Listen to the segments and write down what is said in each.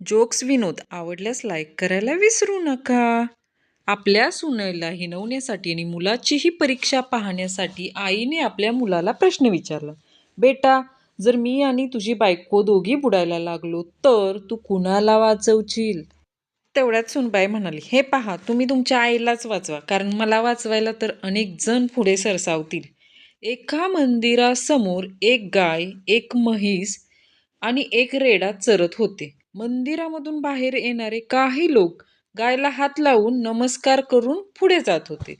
Jokes विनोद आवडल्यास like करायला विसरू नका. आपल्या सुनेला हिणवण्यासाठी आणि मुलाचीही परीक्षा पाहण्यासाठी आईने आपल्या मुलाला प्रश्न विचारला. बेटा, जर मी आणि तुझी बायको दोघी बुडायला लागलो तर तू कुणाला वाचवशील? तेवढ्यात सुनबाई म्हणाली, हे पहा, तुम्ही तुमच्या आईलाच वाचवा, कारण मला वाचवायला तर अनेक जण पुढे सरसावतील. एका मंदिरासमोर एक गाय, एक म्हैस आणि एक रेडा चरत होते. मंदिरामधून बाहेर येणारे काही लोक गायला हात लावून नमस्कार करून पुढे जात होते.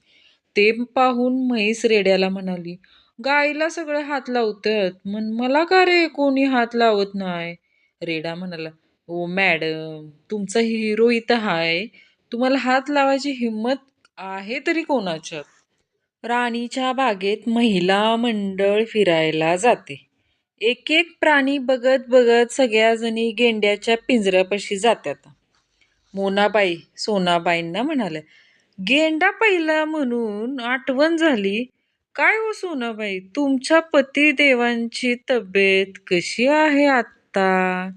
ते पाहून म्हैस रेड्याला म्हणाली, गायीला सगळे हात लावतात, मला का रे कोणी हात लावत नाही? रेडा म्हणाला, ओ मॅडम, तुमचा हिरो इथं आहे, तुम्हाला हात लावायची हिंमत आहे तरी कोणाच्यात? राणीच्या बागेत महिला मंडळ फिरायला जाते. एक एक प्राणी बघत बघत सगळ्याजणी गेंड्याच्या पिंजऱ्यापाशी जातात. मोनाबाई सोनाबाईंना म्हणाल्या, गेंडा पहिला म्हणून आठवण झाली. काय हो सोनाबाई, तुमच्या पतिदेवांची तब्येत कशी आहे आत्ता?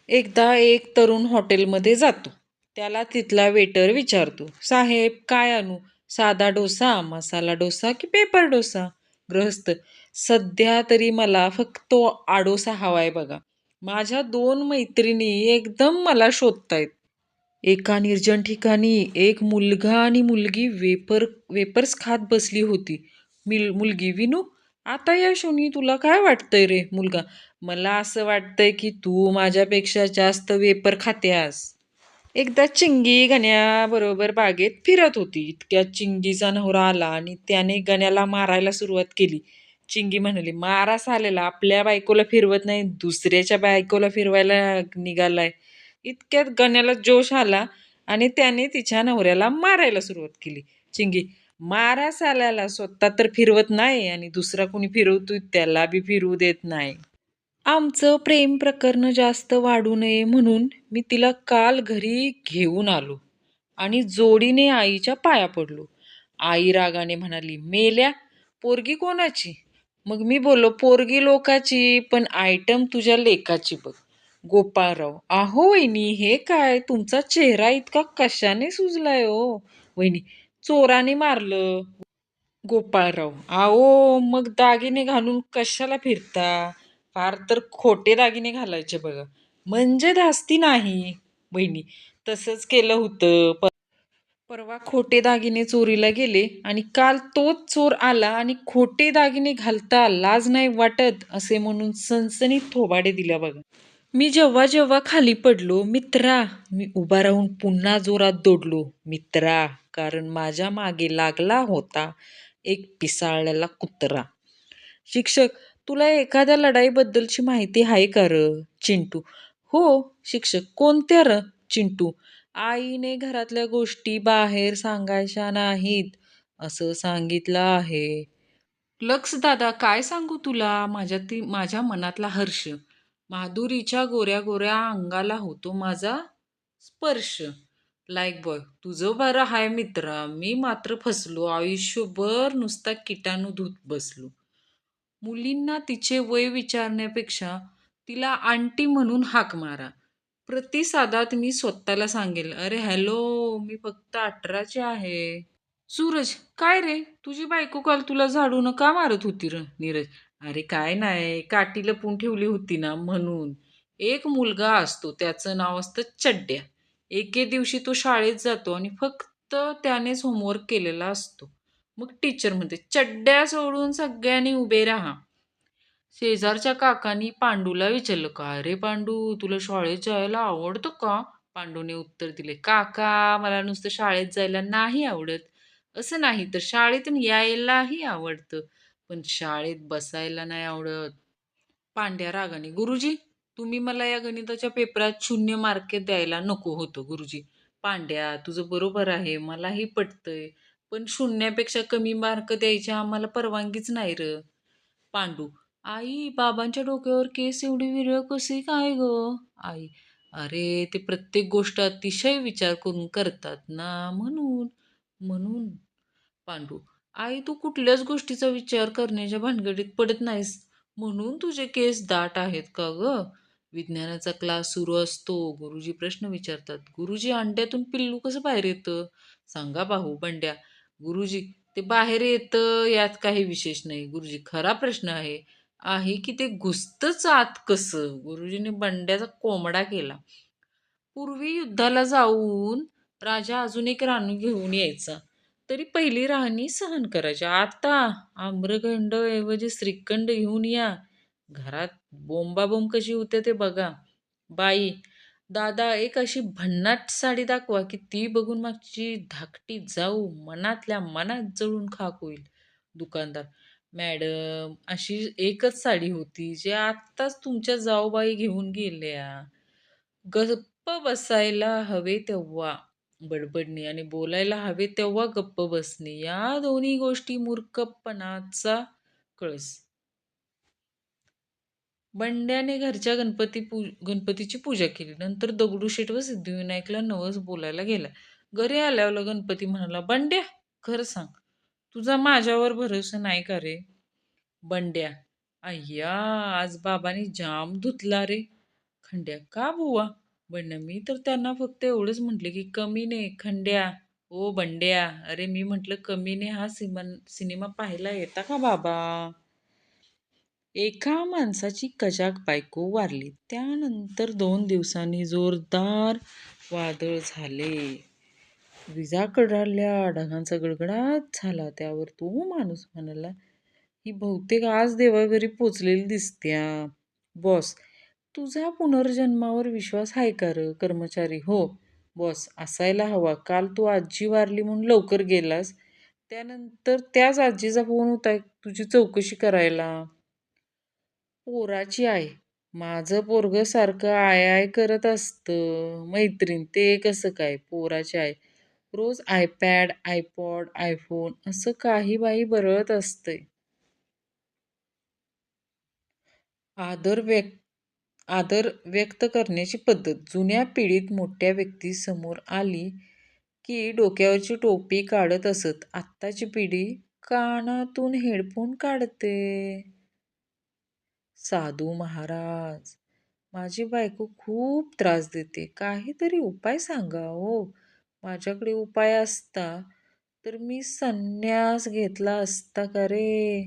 एकदा एक तरुण हॉटेलमध्ये जातो. त्याला तिथला वेटर विचारतो, साहेब काय आणू? साधा डोसा, मसाला डोसा की पेपर डोसा? गृहस्थ, सध्या तरी मला फक्त आडोसा हवाय बघा. माझ्या 2 मैत्रिणी एकदम मला शोधतायत. एका निर्जन ठिकाणी एक मुलगा आणि मुलगी वेपर्स खात बसली होती. मुलगी, विनू, आता या क्षणी तुला काय वाटतंय रे? मुलगा, मला असं वाटतंय की तू माझ्यापेक्षा जास्त वेपर खात्यास. एकदा चिंगी गण्याबरोबर बागेत फिरत होती. इतक्यात चिंगीचा नवरा आला आणि त्याने गण्याला मारायला सुरुवात केली. चिंगी म्हणाली, मारा सालेला, आपल्या बायकोला फिरवत नाही, दुसऱ्याच्या बायकोला फिरवायला निघालाय. इतक्यात गण्याला जोश आला आणि त्याने तिच्या नवऱ्याला मारायला सुरुवात केली. चिंगी, मारा साल्याला, स्वतः तर फिरवत नाही आणि दुसरा कोणी फिरवतोय त्याला बी फिरवू देत नाही. आमचं प्रेम प्रकरण जास्त वाढू नये म्हणून मी तिला काल घरी घेऊन आलो आणि जोडीने आईच्या पाया पडलो. आई रागाने म्हणाली, मेल्या, पोरगी कोणाची? मग मी बोललो, पोरगी लोकाची, पण आयटम तुझ्या लेकाची बघ. गोपाळराव, अहो वहिनी, हे काय, तुमचा चेहरा इतका कशाने सुजलाय हो? वहिनी, चोराने मारलं. गोपाळराव, अहो मग दागिने घालून कशाला फिरता? फार तर खोटे दागिने घालायचे बघा, म्हणजे धास्ती नाही. बहिणी, तसंच केलं होतं. परवा खोटे दागिने चोरीला गेले आणि काल तोच चोर आला आणि खोटे दागिने घालता लाज नाही वाटत असे म्हणून सनसनीत थोबाडे दिल्या बघा. मी जेव्हा जेव्हा खाली पडलो, मित्रा, मी उभा राहून पुन्हा जोरात दौडलो. मित्रा, कारण माझ्या मागे लागला होता एक पिसाळलेला कुत्रा. शिक्षक, तुला एखाद्या लढाईबद्दलची माहिती आहे का र? चिंटू, हो शिक्षक, कोणत्या र? चिंटू, आईने घरातल्या गोष्टी बाहेर सांगायच्या नाहीत असं सांगितलं आहे. लक्ष दादा, काय सांगू तुला, माझ्या मनातला हर्ष. माधुरीच्या गोऱ्या गोऱ्या अंगाला होतो माझा स्पर्श. लाईक बॉय, तुझं बरं हाय मित्रा, मी मात्र फसलो, आयुष्यभर नुसता किटाणू धुत बसलो. मुलींना तिचे वय विचारण्यापेक्षा तिला आंटी म्हणून हाक मारा. प्रतिसादात मी स्वतःला सांगेल, अरे हॅलो, मी फक्त 18ची आहे. सूरज, काय रे, तुझी बायको काल तुला झाडून का मारत होती र? नीरज, अरे काय नाही, काठी लपून ठेवली होती ना म्हणून. एक मुलगा असतो, त्याचं नाव असतं चड्ड्या. एके दिवशी तो शाळेत जातो आणि फक्त त्यानेच होमवर्क केलेला असतो. मग टीचर म्हणते, चड्ड्या सोडून सगळ्यांनी उभे राहा. शेजारच्या काकांनी पांडूला विचारलं, काय रे पांडू, तुला शाळेत जायला आवडतं का? पांडूने उत्तर दिले, काका, मला नुसतं शाळेत जायला नाही आवडत. असं नाही तर शाळेतून यायलाही आवडतं, पण शाळेत बसायला नाही आवडत. पांड्या रागाने, गुरुजी, तुम्ही मला या गणिताच्या पेपरात 0 मार्क द्यायला नको होतं गुरुजी. पांड्या, तुझं बरोबर आहे, मलाही पटतंय, पण 0पेक्षा कमी मार्क द्यायची आम्हाला परवानगीच नाही र. पांडू, आई, बाबांच्या डोक्यावर केस एवढी विरळ कशी काय ग? आई, अरे ते प्रत्येक गोष्ट अतिशय विचार करून करतात ना, म्हणून म्हणून पांडू, आई, तू कुठल्याच गोष्टीचा विचार करण्याच्या भानगडीत पडत नाहीस, म्हणून तुझे केस दाट आहेत का ग? विज्ञानाचा क्लास सुरू असतो. गुरुजी प्रश्न विचारतात. गुरुजी, अंड्यातून पिल्लू कसं बाहेर येतं? सांगा पाहू बंड्या. गुरुजी, ते बाहेर येतं यात काही विशेष नाही. गुरुजी, खरा प्रश्न आहे की ते घुसतंच आत कसं? गुरुजींनी बंड्याचा कोंबडा केला. पूर्वी युद्धाला जाऊन राजा अजून एक राणी घेऊन यायचा. तरी पहिली राणी सहन करायची. आता आम्रखंड ऐवजी श्रीखंड घेऊन या. घरात बोंबाबोंब कशी होते ते बघा. बाई, दादा एक अशी भन्नाट साडी दाखवा की ती बघून मागची धाकटी जाऊ मनातल्या मनात जळून खाक होईल. दुकानदार, मॅडम अशी एकच साडी होती जी आत्ताच तुमच्या जाऊबाई घेऊन गेल्या. गप्प बसायला हवे तेव्हा बडबडणे आणि बोलायला हवे तेव्हा गप्प बसणे, या दोन्ही गोष्टी मूर्खपणाचा कळस. बंड्याने घरच्या गणपतीची पूजा केली. नंतर दगडूशेठ व सिद्धिविनायकला नवस बोलायला गेला. घरी आल्यावर गणपती म्हणाला, बंड्या, खरं सांग, तुझा माझ्यावर भरोसा नाही का रे? बंड्या, अय्या, आज बाबांनी जाम धुतला रे. खंड्या, का बुवा? बंड्या, मी तर त्यांना फक्त एवढंच म्हटले की कमीने. खंड्या, ओ बंड्या, अरे मी म्हटलं कमीने हा सिनेमा पाहायला येता का बाबा? एका माणसाची कजाक बायको वारली. त्यानंतर 2 दिवसांनी जोरदार वादळ झाले. विजा कडाडल्या, ढगांचा गडगडाट झाला. त्यावर तो माणूस म्हणाला, ही बहुतेक आज देवाघरी पोचलेली दिसत्या. बॉस, तुझा पुनर्जन्मावर विश्वास आहे का र? कर्मचारी, हो बॉस, असायला हवा. काल तू आजी वारली म्हणून लवकर गेलास. त्यानंतर त्याच आजीचा फोन होता तुझी चौकशी करायला. पोराची आई, माझं पोरग सारखं आय आय करत असतं. मैत्रीण, ते कसं काय? पोराची आई, रोज आयपॅड, आयपॉड, आयफोन असं काही बाई बरळत असतंय. आदर व्यक्त आदर व्यक्त करण्याची पद्धत. जुन्या पिढीत मोठ्या व्यक्ती समोर आली की डोक्यावरची टोपी काढत असत. आत्ताची पिढी कानातून हेडफोन काढते. साधू महाराज, माझी बायको खूप त्रास देते. काहीतरी उपाय सांगा हो. माझ्याकडे उपाय असता तर मी संन्यास घेतला असता का रे?